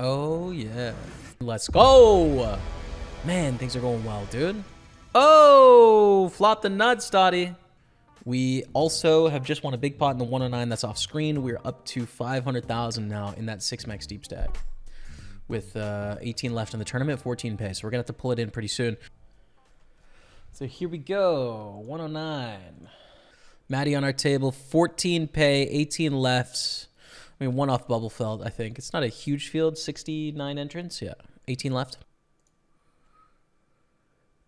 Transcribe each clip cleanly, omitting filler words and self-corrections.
Oh, yeah. Let's go. Man, things are going well, dude. Oh, flop the nuts, Dottie. We also have just won a big pot in the 109 that's off screen. We're up to 500,000 now in that 6max deep stack with 18 left in the tournament, 14 pay. So we're going to have to pull it in pretty soon. So here we go, 109. Matty on our table, 14 pay, 18 left. I mean, one off bubble felt, I think. It's not a huge field, 69 entrants. Yeah, 18 left.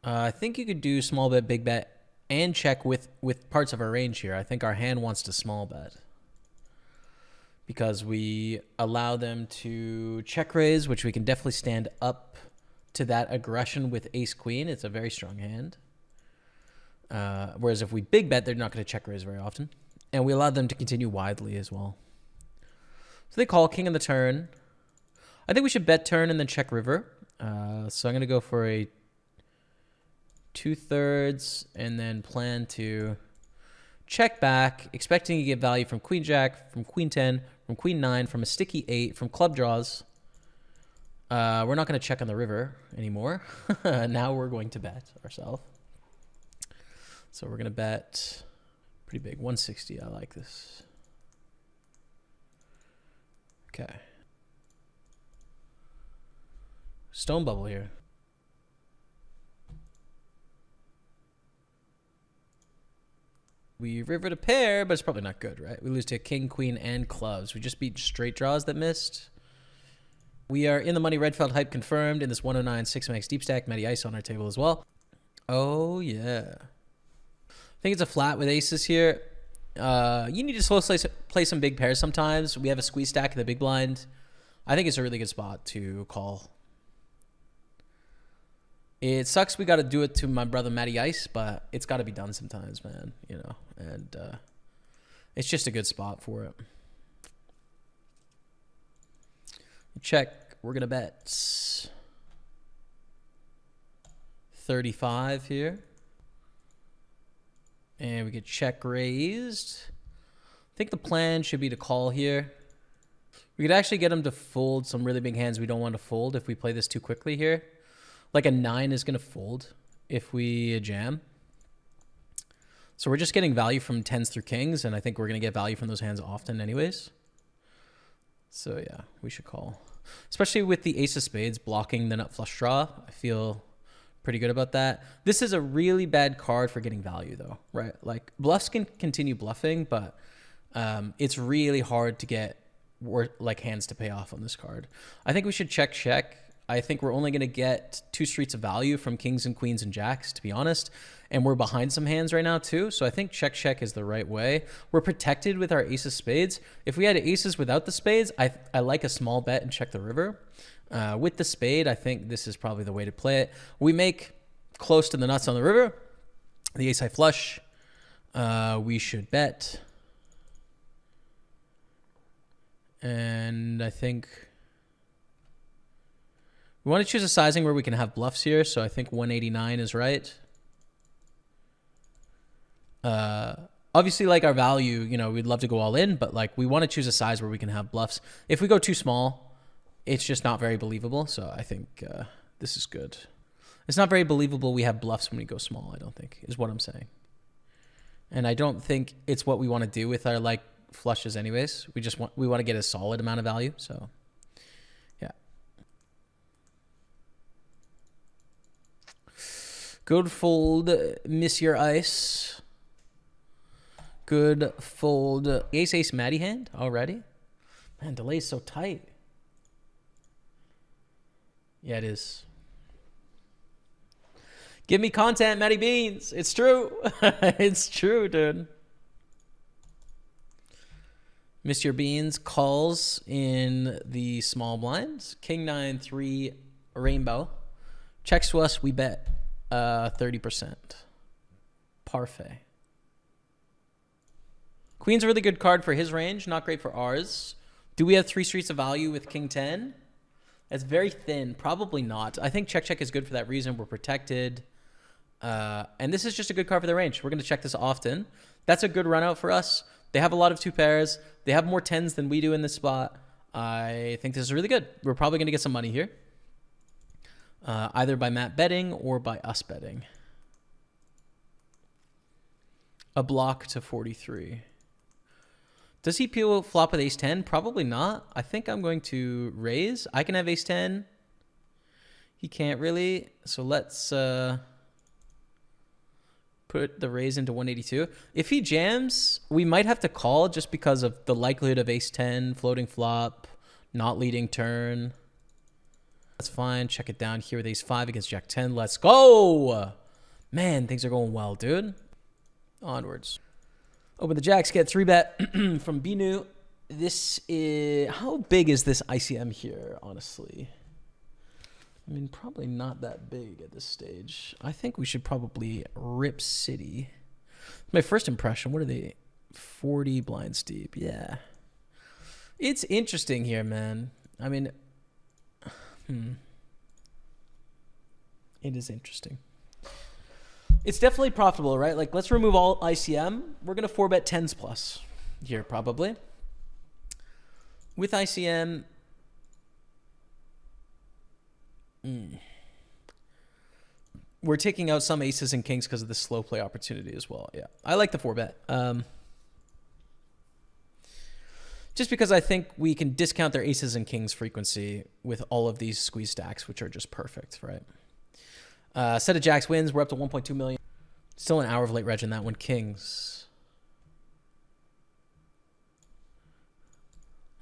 I think you could do small bet, big bet, and check with parts of our range here. I think our hand wants to small bet because we allow them to check raise, which we can definitely stand up to that aggression with ace queen. It's a very strong hand. Whereas if we big bet, they're not going to check raise very often. And we allow them to continue widely as well. So they call king on the turn. I think we should bet turn and then check river. So I'm going to go for a 2/3 and then plan to check back, expecting to get value from queen jack, from queen 10, from queen 9, from a sticky 8, from club draws. We're not going to check on the river anymore. Now we're going to bet ourselves. So we're going to bet pretty big, 160. I like this. Okay. Stone bubble here. We rivered a pair, but it's probably not good, right? We lose to king, queen, and clubs. We just beat straight draws that missed. We are in the money. Redfeld hype confirmed in this 109 6max deep stack. Matty ice on our table as well. Oh, yeah. I think it's a flat with aces here. You need to slow play some big pairs sometimes. We have a squeeze stack in the big blind. I think it's a really good spot to call. It sucks we got to do it to my brother Matty Ice, but it's got to be done sometimes, man. You know, and it's just a good spot for it. Check. We're going to bet 35 here. And we get check raised. I think the plan should be to call here. We could actually get him to fold some really big hands we don't want to fold if we play this too quickly here. Like a 9 is going to fold if we jam. So we're just getting value from 10s through kings, and I think we're going to get value from those hands often anyways. So yeah, we should call. Especially with the ace of spades blocking the nut flush draw. I feel pretty good about that. This is a really bad card for getting value though, right? Like bluffs can continue bluffing, but it's really hard to get like hands to pay off on this card. I think we should check. I think we're only going to get 2 streets of value from kings and queens and jacks, to be honest. And we're behind some hands right now too. So I think check is the right way. We're protected with our ace of spades. If we had aces without the spades, I like a small bet and check the river. With the spade, I think this is probably the way to play it. We make close to the nuts on the river. The ace high flush. We should bet. And I think we want to choose a sizing where we can have bluffs here. So I think 189 is right. Obviously, like our value, you know, we'd love to go all in, but like we want to choose a size where we can have bluffs. If we go too small, it's just not very believable. So I think this is good. It's not very believable we have bluffs when we go small, I don't think, is what I'm saying. And I don't think it's what we want to do with our like flushes anyways. We want to get a solid amount of value. So yeah. Good fold, miss your ice. Good fold. Ace Matty hand already. Man, delay is so tight. Yeah, it is. Give me content, Matty Beans. It's true. It's true, dude. Miss your beans calls in the small blinds. King 9-3 rainbow. Checks to us. We bet 30%. Parfait. Queen's a really good card for his range. Not great for ours. Do we have 3 streets of value with King 10? It's very thin. Probably not. I think check is good for that reason. We're protected. And this is just a good card for the range. We're going to check this often. That's a good run out for us. They have a lot of 2 pairs. They have more 10s than we do in this spot. I think this is really good. We're probably going to get some money here. Either by Matt betting or by us betting. A block to 43. Does he peel flop with ace 10? Probably not. I think I'm going to raise. I can have ace 10. He can't really. So let's put the raise into 182. If he jams, we might have to call just because of the likelihood of ace 10, floating flop, not leading turn. That's fine. Check it down here with ace 5 against jack 10. Let's go. Man, things are going well, dude. Onwards. Open the jacks, get 3-bet from Binu. This is... How big is this ICM here, honestly? I mean, probably not that big at this stage. I think we should probably rip City. My first impression, what are they? 40 blinds deep. Yeah. It's interesting here, man. I mean... It is interesting. It's definitely profitable, right? Like, let's remove all ICM. We're going to 4-bet 10s plus here, probably. With ICM... We're taking out some aces and kings because of the slow play opportunity as well. Yeah, I like the 4-bet. Just because I think we can discount their aces and kings frequency with all of these squeeze stacks, which are just perfect, right? Set of jacks wins. We're up to 1.2 million. Still an hour of late reg in that one. Kings.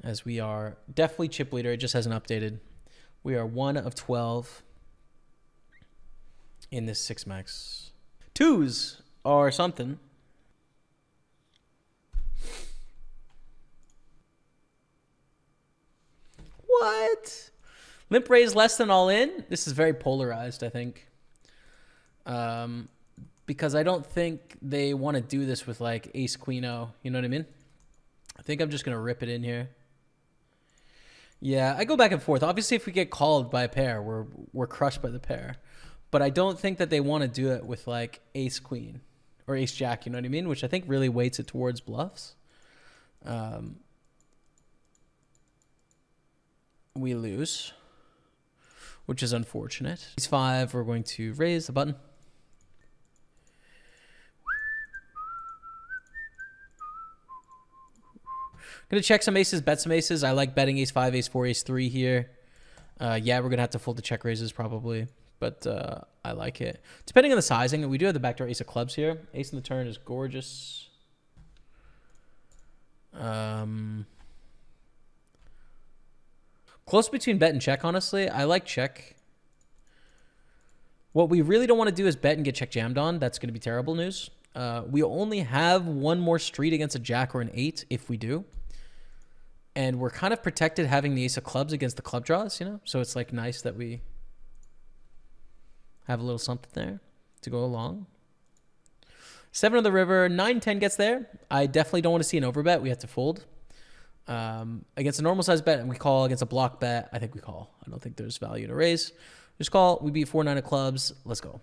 As we are definitely chip leader. It just hasn't updated. We are 1 of 12 in this 6-max. 2s are something. What? Limp raise less than all in? This is very polarized, I think. Because I don't think they want to do this with like ace queen o. You know what I mean? I think I'm just going to rip it in here. Yeah, I go back and forth. Obviously, if we get called by a pair, we're crushed by the pair. But I don't think that they want to do it with like ace queen or ace jack, you know what I mean? Which I think really weights it towards bluffs. We lose, which is unfortunate. Ace 5, we're going to raise the button. Gonna check some aces, bet some aces. I like betting ace 5, ace 4, ace 3 here. Yeah, we're gonna have to fold the check raises probably, but I like it. Depending on the sizing, we do have the backdoor ace of clubs here. Ace in the turn is gorgeous. Close between bet and check, honestly. I like check. What we really don't want to do is bet and get check jammed on. That's going to be terrible news. We only have one more street against a jack or an 8 if we do. And we're kind of protected having the ace of clubs against the club draws, you know? So it's like nice that we have a little something there to go along. 7 on the river, 9-10 gets there. I definitely don't want to see an overbet. We have to fold. Against a normal size bet, and we call. Against a block bet, I think we call. I don't think there's value to raise. Just call. We beat 4-9 of clubs. Let's go.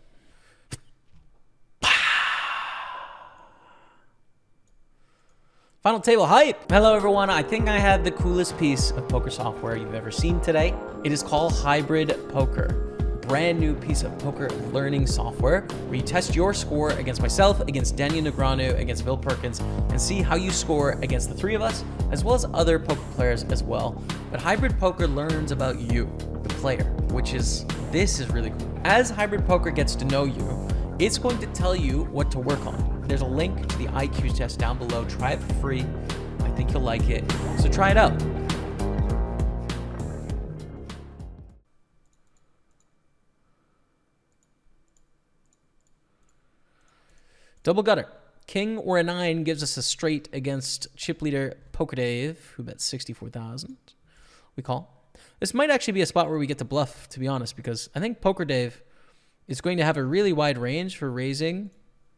Final table hype. Hello, everyone. I think I have the coolest piece of poker software you've ever seen today. It is called Hybrid Poker. Brand new piece of poker learning software where you test your score against myself, against Daniel Negreanu, against Bill Perkins, and see how you score against the 3 of us, as well as other poker players as well. But Hybrid Poker learns about you, the player, which is, this is really cool. As Hybrid Poker gets to know you, it's going to tell you what to work on. There's a link to the IQ test down below. Try it for free. I think you'll like it. So try it out. Double gutter. King or a 9 gives us a straight against chip leader Poker Dave, who bet 64,000. We call. This might actually be a spot where we get to bluff, to be honest, because I think Poker Dave is going to have a really wide range for raising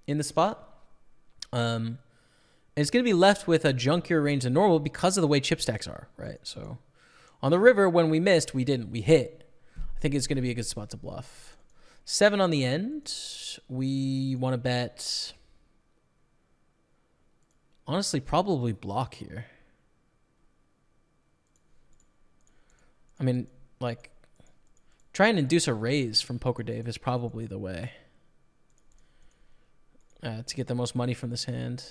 in the spot. And it's going to be left with a junkier range than normal because of the way chip stacks are, right? So on the river, when we missed, we didn't. We hit. I think it's going to be a good spot to bluff. 7 on the end. We want to bet... Honestly, probably block here. I mean, like, try and induce a raise from Poker Dave is probably the way to get the most money from this hand.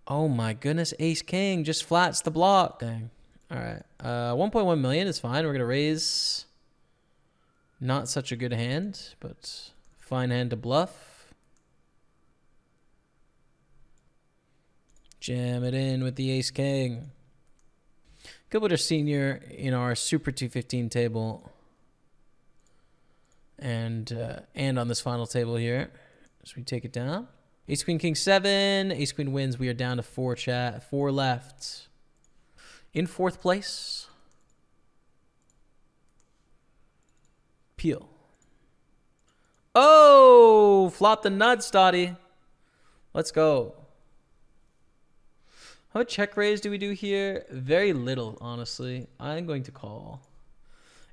Oh my goodness, Ace King just flats the block. Dang. All right, 1.1 million is fine. We're gonna raise. Not such a good hand, but fine hand to bluff. Jam it in with the Ace King. Good with our senior in our Super 215 table. And on this final table here. So we take it down. Ace Queen King 7. Ace Queen wins. We are down to 4 chat. 4 left. In 4th place. Peel. Oh, flop the nuts, Dottie. Let's go. How much check raise do we do here? Very little, honestly. I'm going to call.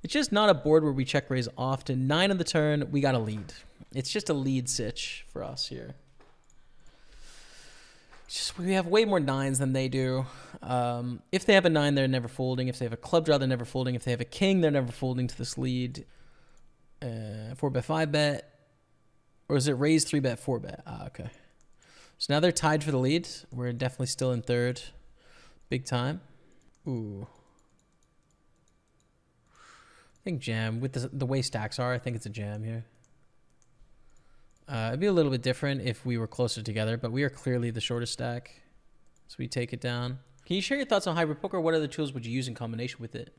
It's just not a board where we check raise often. 9 on the turn, we got a lead. It's just a lead sitch for us here. It's just we have way more 9s than they do. If they have a 9, they're never folding. If they have a club draw, they're never folding. If they have a king, they're never folding to this lead. 4-bet, 5-bet. Or is it raise 3-bet, 4-bet? Ah, okay. So now they're tied for the lead. We're definitely still in 3rd. Big time. Ooh. I think jam. With the way stacks are, I think it's a jam here. It'd be a little bit different if we were closer together, but we are clearly the shortest stack. So we take it down. Can you share your thoughts on hybrid poker? What other tools would you use in combination with it?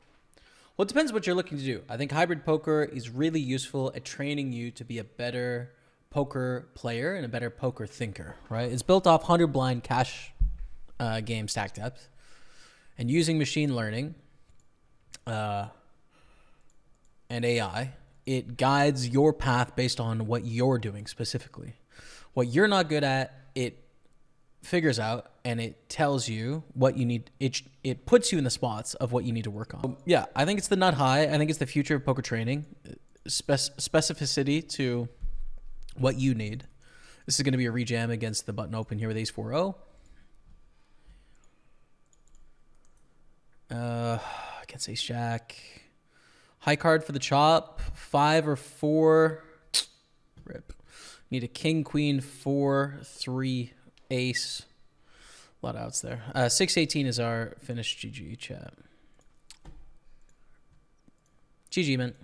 Well, it depends what you're looking to do. I think hybrid poker is really useful at training you to be a better poker player and a better poker thinker, right? It's built off 100 blind cash game stack depth and using machine learning and AI. It guides your path based on what you're doing specifically. What you're not good at, it figures out and it tells you what you need. It puts you in the spots of what you need to work on. Yeah, I think it's the nut high. I think it's the future of poker training. Specificity to what you need. This is going to be a rejam against the button open here with ace 4-0. Against ace jack. High card for the chop. 5 or 4. Rip. Need a king, queen, 4, 3, ace. A lot of outs there. 6-18 is our finished GG chat. GG, man.